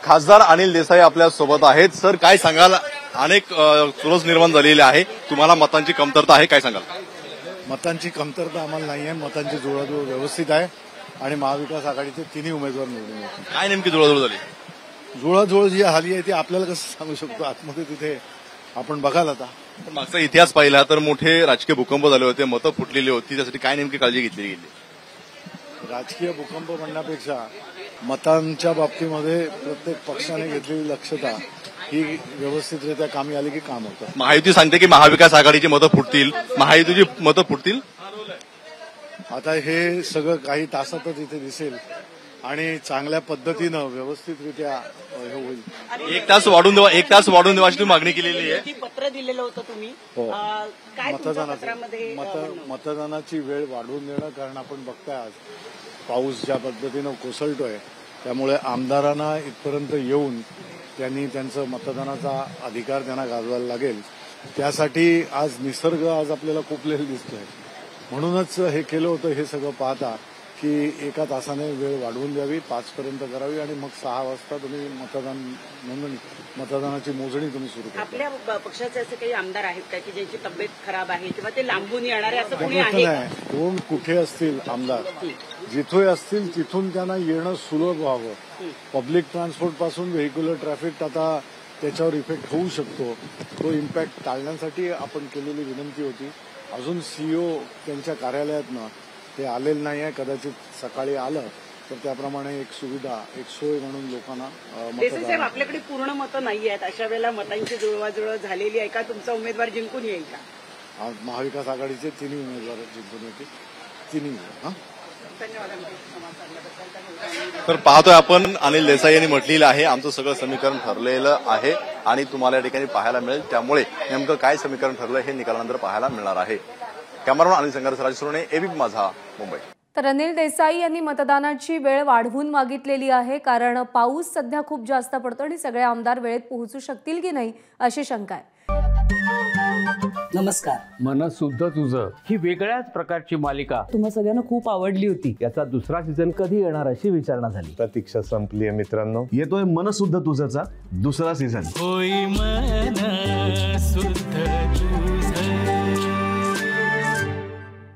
खासदार अनिल देसाई आपल्या सोबत आहेत। सर, काय सांगाल? अनेक चुरस निर्माण झालेली आहे, तुम्हाला मतांची कमतरता आहे, काय सांगाल? मतांची कमतरता आम्हाला नाही आहे, मतांची जुळवाजुळव व्यवस्थित आहे आणि महाविकास आघाडीचे तिन्ही उमेदवार निवडून येतात। काय नेमकी जुळवाजुळव झाली? जुळवाजुळव जी झाली आहे ती आपल्याला कसं सांगू शकतो, आतमध्ये तिथे आपण बघाल। आता मागचा इतिहास पाहिला तर मोठे राजकीय भूकंप झाले होते, मतं फुटलेली होती, त्यासाठी काय नेमकी काळजी घेतली गेली? राजकीय भूकंप म्हणण्यापेक्षा मतांच्या बाबतीमध्ये प्रत्येक पक्षाने घेतलेली दक्षता ही व्यवस्थितरित्या कामी आली की काम होतं। महायुती सांगते की महाविकास आघाडीची मतं फुटतील, महायुतीची मतं फुटतील। आता हे सगळं काही तासातच इथे दिसेल आणि चांगल्या पद्धतीनं व्यवस्थितरित्या हे होईल। एक तास वाढून देवा अशी मागणी केलेली आहे। पत्र दिलेलं होतं तुम्ही, काय मतदानाची वेळ वाढवून देणं, कारण आपण बघताय आज पाऊस ज्या पद्धतीनं कोसळतोय, त्यामुळे आमदारांना इथपर्यंत येऊन त्यांनी त्यांचं मतदानाचा अधिकार त्यांना गाजवायला लागेल। त्यासाठी आज निसर्ग आज आपल्याला कोपलेला दिसतोय, म्हणूनच हे केलं होतं। हे सगळं पाहता की एका तासाने वेळ वाढवून द्यावी, 5 पर्यंत करावी आणि मग 6 वाजता तुम्ही मतदानाची मोजणी तुम्ही सुरू करा। आपल्या पक्षाचे असे काही आमदार आहेत का की ज्यांची तब्येत खराब आहे किंवा ते लांबून येणारे, असं कोणी आहे? कोण कुठे असतील आमदार, जिथे असतील तिथून त्यांना येणं सुलभ व्हावं। पब्लिक ट्रान्सपोर्ट पासून व्हेहिक्युलर ट्रॅफिक आता त्याच्यावर इफेक्ट होऊ शकतो, तो इम्पॅक्ट टाळण्यासाठी आपण केलेली विनंती होती। अजून सीईओ त्यांच्या कार्यालयातनं ते आलेलं नाही आहे, कदाचित सकाळी आलं तर त्याप्रमाणे एक सुविधा, एक सोय म्हणून लोकांना साहेब, आपल्याकडे पूर्ण मतं नाही आहेत, अशा वेळेला मतांची जुळवाजुळव झालेली आहे का? तुमचा उमेदवार जिंकून येईल का? महाविकास आघाडीचे तिन्ही उमेदवार जिंकून येतील, तिन्ही। तर पाहतोय आपण, अनिल देसाई यांनी म्हटलेलं आहे आमचं सगळं समीकरण ठरलेलं आहे आणि तुम्हाला या ठिकाणी पाहायला मिळेल, त्यामुळे नेमकं काय समीकरण ठरलं हे निकालानंतर पाहायला मिळणार आहे। कॅमेरामन अनिल संघर्ष, राज सुरणे, एबीपी माझा, मुंबई। तर अनिल देसाई यांनी मतदानाची वेळ वाढवून मागितलेली आहे, कारण पाऊस सध्या खूप जास्त पडतो आणि सगळे आमदार वेळेत पोहोचू शकतील की नाही अशी शंका आहे। नमस्कार। मन सुद्धा तुझं ही वेगळ्याच प्रकारची मालिका तुम्हा सगळ्यांना खूप आवडली होती। याचा दुसरा सीझन कधी येणार अशी विचारणा झाली। प्रतीक्षा संपली आहे मित्रांनो, येतोय मन सुद्धा तुझाचा दुसरा सीझन। होई मन सुद्धा